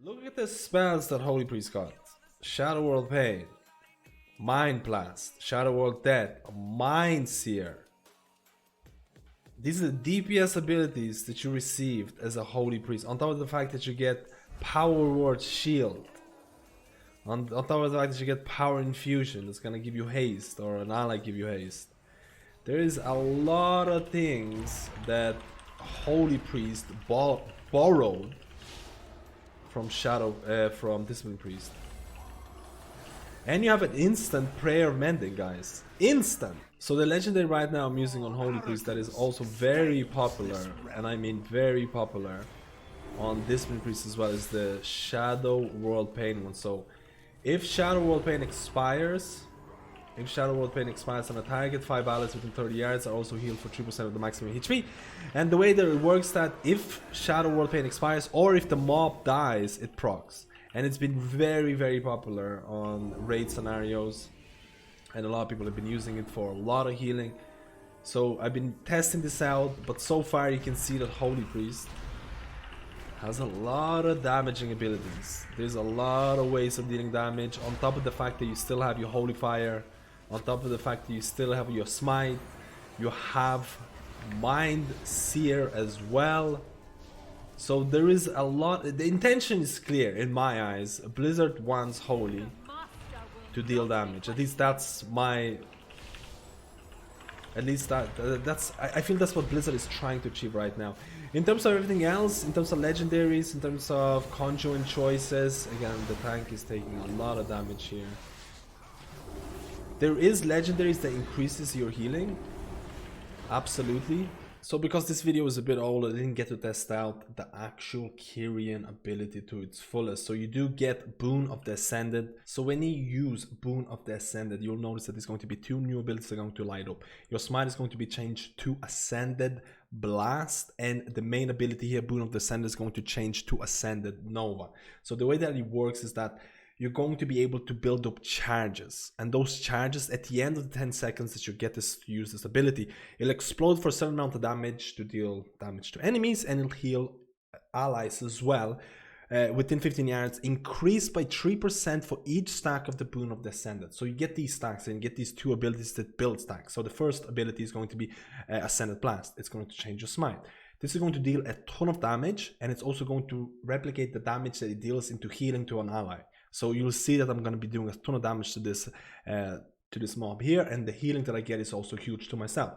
Look at the spells that Holy Priest got. Shadow World Pain, Mind Blast, Shadow World Death, Mind Seer. These are the DPS abilities that you received as a Holy Priest, on top of the fact that you get Power Word Shield. On top of the fact that you get Power Infusion, that's gonna give you haste, or an ally give you haste. There is a lot of things that Holy Priest borrowed from from Discipline Priest. And you have an instant prayer mending, guys. Instant! So the legendary right now I'm using on Holy Priest that is also very popular, and I mean very popular, on Discipline Priest as well, is the Shadow World Pain one. So if Shadow World Pain expires, on a target, 5 allies within 30 yards are also healed for 3% of the maximum HP. And the way that it works, that if Shadow World Pain expires or if the mob dies, it procs. And it's been very, very popular on raid scenarios, and a lot of people have been using it for a lot of healing. So I've been testing this out, but so far you can see that Holy Priest has a lot of damaging abilities. There's a lot of ways of dealing damage, on top of the fact that you still have your Holy Fire, on top of the fact that you still have your Smite, you have Mind Seer as well. So there is a lot. The intention is clear in my eyes. Blizzard wants Holy to deal damage. At least that's my... I feel that's what Blizzard is trying to achieve right now. In terms of everything else, in terms of legendaries, in terms of conjuring choices, again, the tank is taking a lot of damage here. There is legendaries that increases your healing. Absolutely. So because this video is a bit old, I didn't get to test out the actual Kyrian ability to its fullest. So you do get Boon of the Ascended. So when you use Boon of the Ascended, you'll notice that there's going to be 2 new abilities that are going to light up. Your Smite is going to be changed to Ascended Blast, and the main ability here, Boon of the Ascended, is going to change to Ascended Nova. So the way that it works is that you're going to be able to build up charges, and those charges at the end of the 10 seconds that you get to use this ability, it'll explode for a certain amount of damage to deal damage to enemies, and it'll heal allies as well within 15 yards, increased by 3% for each stack of the Boon of the Ascended. So you get these stacks and you get these 2 abilities that build stacks. So the first ability is going to be Ascended Blast. It's going to change your Smite. This is going to deal a ton of damage, and it's also going to replicate the damage that it deals into healing to an ally. So you'll see that I'm going to be doing a ton of damage to this mob here, and the healing that I get is also huge to myself.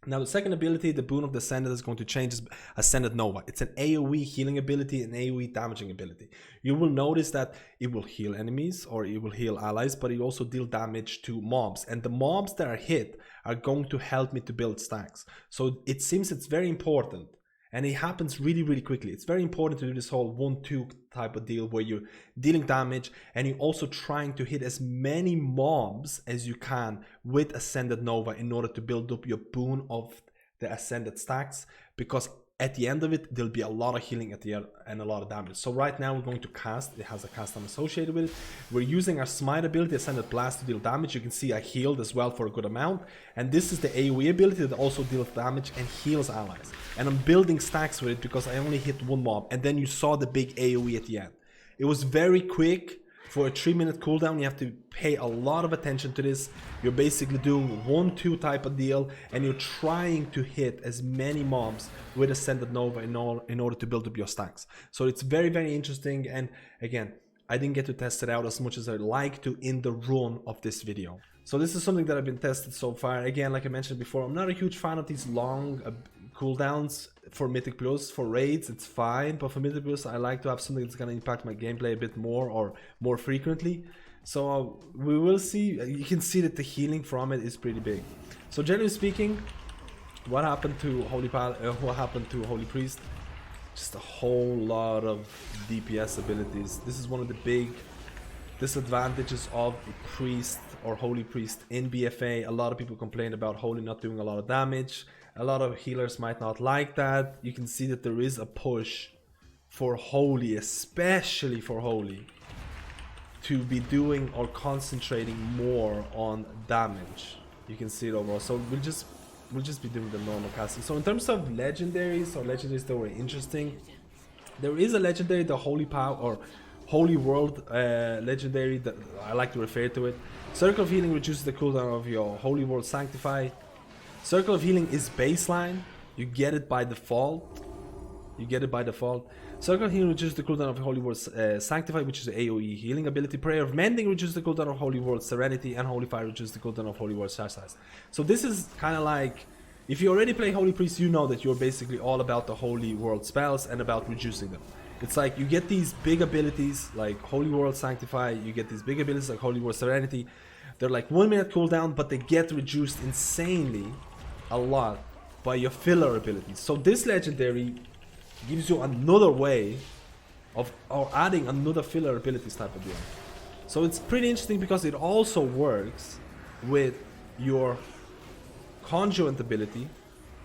Now the second ability, the Boon of the Ascended, is going to change Ascended Nova. It's an AoE healing ability, an AoE damaging ability. You will notice that it will heal enemies or it will heal allies, but it also deal damage to mobs. And the mobs that are hit are going to help me to build stacks. So it seems it's very important. And it happens really, really quickly. It's very important to do this whole 1-2 type of deal where you're dealing damage and you're also trying to hit as many mobs as you can with Ascended Nova in order to build up your Boon of the Ascended stacks, because at the end of it, there'll be a lot of healing at the end and a lot of damage. So right now we're going to cast. It has a cast time associated with it. We're using our Smite ability, Ascended Blast, to deal damage. You can see I healed as well for a good amount. And this is the AoE ability that also deals damage and heals allies. And I'm building stacks with it because I only hit 1 mob. And then you saw the big AoE at the end. It was very quick. For a 3-minute cooldown, you have to pay a lot of attention to this. You're basically doing 1-2 type of deal, and you're trying to hit as many mobs with Ascended Nova in order to build up your stacks. So it's very, very interesting, and again, I didn't get to test it out as much as I'd like to in the run of this video. So this is something that I've been tested so far. Again, like I mentioned before, I'm not a huge fan of these long cooldowns. For Mythic Plus, for raids, it's fine, but for Mythic Plus, I like to have something that's going to impact my gameplay a bit more or more frequently. So we will see. You can see that the healing from it is pretty big. So generally speaking, what happened to Holy Priest? Just a whole lot of DPS abilities. This is one of the big disadvantages of Priest or Holy Priest in BFA. A lot of people complain about Holy not doing a lot of damage. A lot of healers might not like that. You can see that there is a push for Holy, especially for Holy, to be doing or concentrating more on damage. You can see it overall. So we'll just be doing the normal casting. So in terms of legendaries or legendaries that were interesting, There is a legendary, the Holy Power or Holy World legendary that I like to refer to it. Circle of Healing reduces the cooldown of your Holy World Sanctify. Circle of Healing is baseline. You get it by default. Circle of Healing reduces the cooldown of Holy World Sanctify, which is the AoE healing ability. Prayer of Mending reduces the cooldown of Holy World Serenity, and Holy Fire reduces the cooldown of Holy World Chastise. So this is kind of like, if you already play Holy Priest, you know that you're basically all about the Holy World spells and about reducing them. It's like you get these big abilities like Holy World Sanctify, you get these big abilities like Holy World Serenity. They're like 1 minute cooldown, but they get reduced insanely a lot by your filler abilities. So this legendary gives you another way of adding another filler abilities type of deal. So it's pretty interesting because it also works with your Conjurant ability.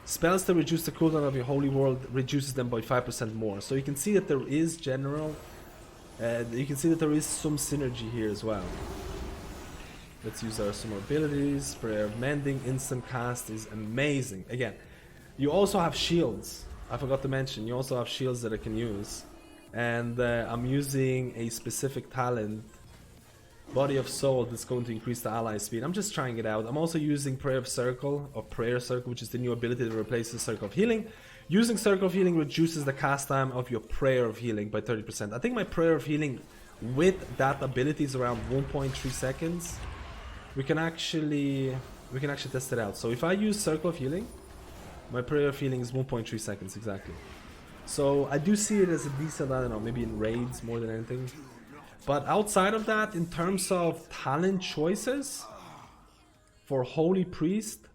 Spells that reduce the cooldown of your Holy World reduces them by 5% more. So you can see that there is you can see that there is some synergy here as well. Let's use some more abilities. Prayer of Mending, instant cast is amazing. Again, you also have shields. I forgot to mention, you also have shields that I can use. And I'm using a specific talent, Body of Soul, that's going to increase the ally speed. I'm just trying it out. I'm also using Prayer Circle, which is the new ability that replaces Circle of Healing. Using Circle of Healing reduces the cast time of your Prayer of Healing by 30%. I think my Prayer of Healing with that ability is around 1.3 seconds. We can actually test it out. So if I use Circle of Healing, my Prayer of Healing is 1.3 seconds exactly. So I do see it as a decent, I don't know, maybe in raids more than anything. But outside of that, in terms of talent choices for Holy Priest,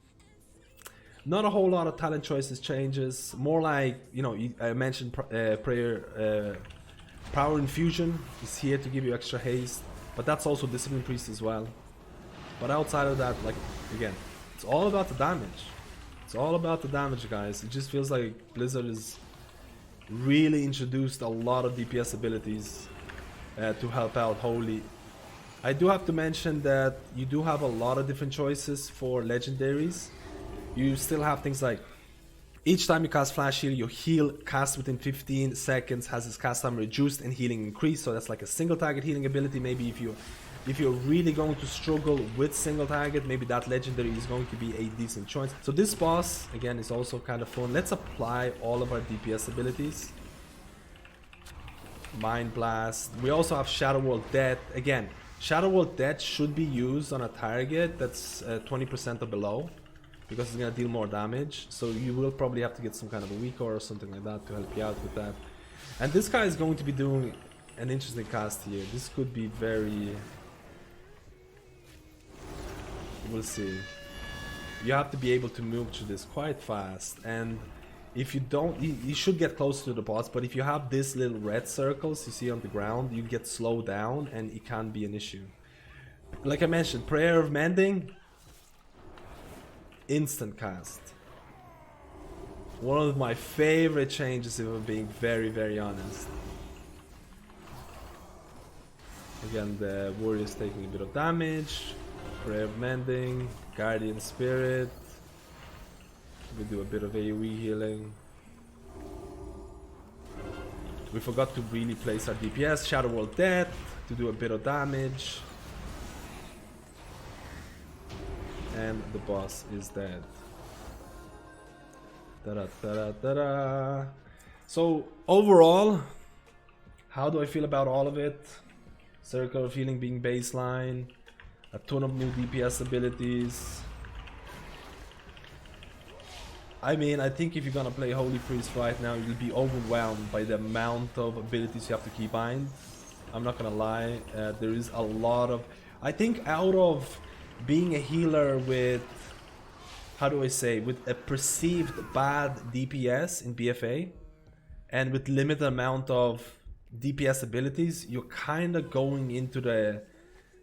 not a whole lot of talent choices changes. More like, you know, I mentioned Power Infusion is here to give you extra haste, but that's also Discipline Priest as well. But outside of that, like, again, it's all about the damage. It's all about the damage, guys. It just feels like Blizzard has really introduced a lot of DPS abilities to help out Holy. I do have to mention that you do have a lot of different choices for legendaries. You still have things like each time you cast Flash Heal, your heal cast within 15 seconds has its cast time reduced and healing increased. So that's like a single target healing ability. Maybe if you're really going to struggle with single target, maybe that legendary is going to be a decent choice. So this boss, again, is also kind of fun. Let's apply all of our DPS abilities. Mind Blast. We also have Shadow World Death. Again, Shadow World Death should be used on a target that's 20% or below, because it's going to deal more damage. So you will probably have to get some kind of a weak or something like that to help you out with that. And this guy is going to be doing an interesting cast here. This could be very... We'll see. You have to be able to move through this quite fast, and if you don't, you should get close to the boss, but if you have these little red circles you see on the ground, you get slowed down and it can be an issue. Like I mentioned, Prayer of Mending, instant cast. One of my favorite changes, if I'm being very, very honest. Again, the warrior is taking a bit of damage. Prayer of Mending, Guardian Spirit. We do a bit of AoE healing. We forgot to really place our DPS. Shadow World Death to do a bit of damage. And the boss is dead. Da-da-da-da-da-da. So overall, how do I feel about all of it? Circle of Healing being baseline. A ton of new DPS abilities. I mean, I think if you're gonna play Holy Priest right now, you'll be overwhelmed by the amount of abilities you have to keybind. I'm not gonna lie, there is a lot of... I think out of being a healer with... How do I say? With a perceived bad DPS in BFA, and with limited amount of DPS abilities, you're kinda going into the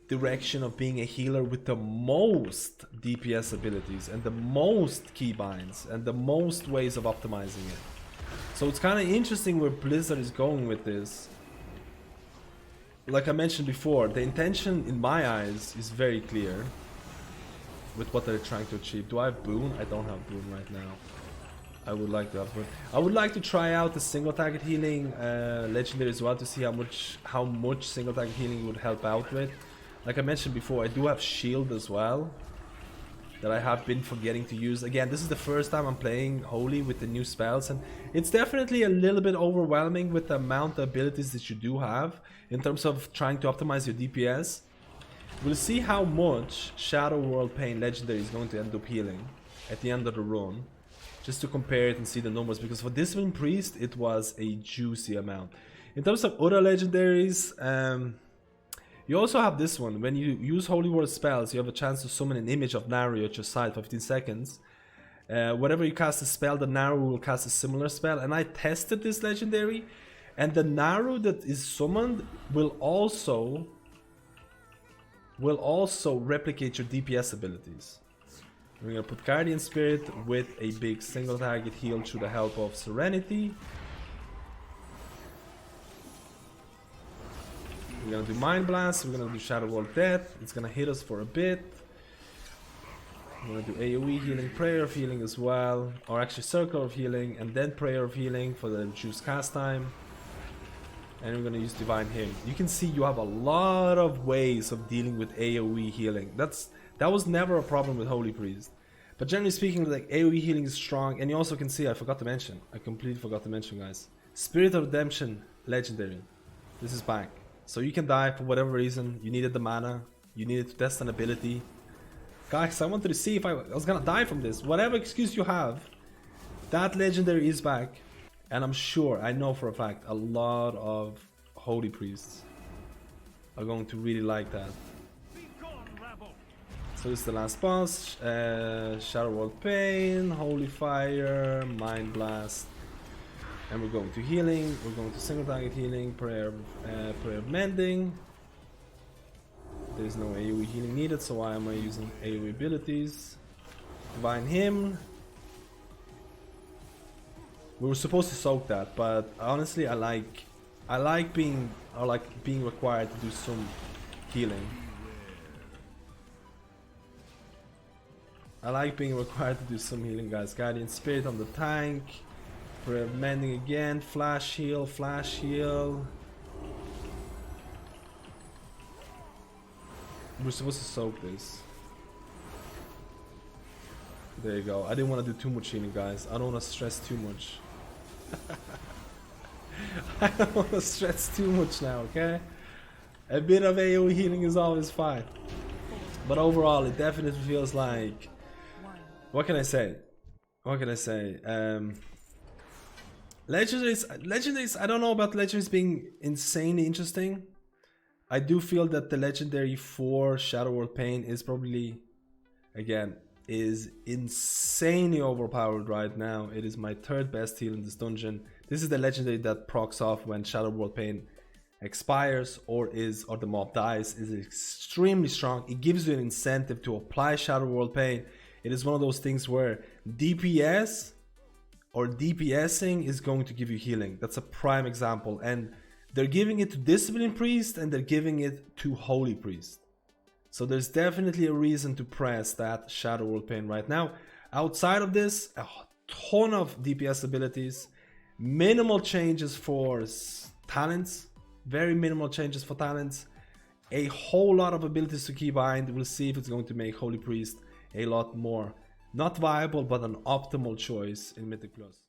direction of being a healer with the most DPS abilities and the most keybinds and the most ways of optimizing it. So it's kind of interesting where Blizzard is going with this. Like I mentioned before, the intention in my eyes is very clear with what they're trying to achieve. Do I have Boon? I don't have Boon right now. I would like to upgrade. I would like to try out the single target healing legendary as well to see how much single target healing would help out with. Like I mentioned before, I do have shield as well that I have been forgetting to use. Again, this is the first time I'm playing Holy with the new spells, and it's definitely a little bit overwhelming with the amount of abilities that you do have in terms of trying to optimize your DPS. We'll see how much Shadow World Pain Legendary is going to end up healing at the end of the run, just to compare it and see the numbers, because for Discipline Priest it was a juicy amount. In terms of other legendaries, you also have this one. When you use Holy Word spells, you have a chance to summon an image of Naru at your side for 15 seconds. Whenever you cast a spell, the Naru will cast a similar spell, and I tested this legendary, and the Naru that is summoned will also replicate your DPS abilities. We're gonna put Guardian Spirit with a big single target heal through the help of Serenity. We're gonna do Mind Blast, we're gonna do Shadow Wall Death, it's gonna hit us for a bit. We're gonna do AoE healing, Prayer of Healing as well, or actually Circle of Healing, and then Prayer of Healing for the reduced cast time. And we're gonna use Divine Healing. You can see you have a lot of ways of dealing with AoE healing. That was never a problem with Holy Priest. But generally speaking, like, AoE healing is strong, and you also can see, I completely forgot to mention, guys. Spirit of Redemption, Legendary. This is back. So you can die for whatever reason, you needed the mana, you needed to test an ability. Guys, I wanted to see if I was gonna die from this. Whatever excuse you have, that Legendary is back. And I'm sure, I know for a fact, a lot of Holy Priests are going to really like that. So this is the last boss, Shadow World Pain, Holy Fire, Mind Blast. And we're going to healing, we're going to single target healing, prayer of mending. There's no AoE healing needed, so why am I using AoE abilities? Divine Hymn. We were supposed to soak that, but honestly I like being required to do some healing. I like being required to do some healing, guys. Guardian Spirit on the tank. Prayer of Mending again. Flash heal, flash heal. We're supposed to soak this. There you go. I didn't want to do too much healing, guys. I don't want to stress too much. I don't want to stress too much now, okay? A bit of AoE healing is always fine. But overall, it definitely feels like... What can I say? Legendaries, I don't know about legendaries being insanely interesting. I do feel that the legendary for Shadow World Pain is probably, again, is insanely overpowered right now. It is my third best heal in this dungeon. This is the legendary that procs off when Shadow World Pain expires or the mob dies. Is extremely strong. It gives you an incentive to apply Shadow World Pain. It is one of those things where DPS or DPSing is going to give you healing. That's a prime example. And they're giving it to Discipline Priest and they're giving it to Holy Priest. So there's definitely a reason to press that Shadow World Pain right now. Outside of this, a ton of DPS abilities. Minimal changes for talents. Very minimal changes for talents. A whole lot of abilities to keybind. We'll see if it's going to make Holy Priest a lot more, not viable, but an optimal choice in Mythic Plus.